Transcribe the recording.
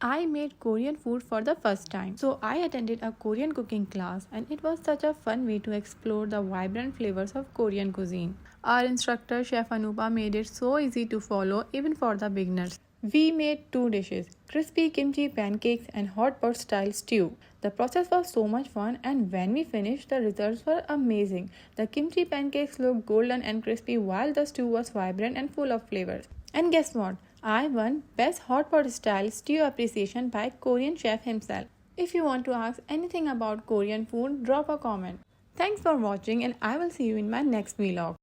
I made Korean food for the first time. So I attended a Korean cooking class and it was such a fun way to explore the vibrant flavors of Korean cuisine. Our instructor Chef Anupa made it so easy to follow even for the beginners. We made two dishes, crispy kimchi pancakes and hot pot style stew. The process was so much fun and when we finished the results were amazing. The kimchi pancakes looked golden and crispy while the stew was vibrant and full of flavors. And guess what? I won Best Hot Pot Style Stew Appreciation by Korean chef himself. If you want to ask anything about Korean food, drop a comment. Thanks for watching and I will see you in my next vlog.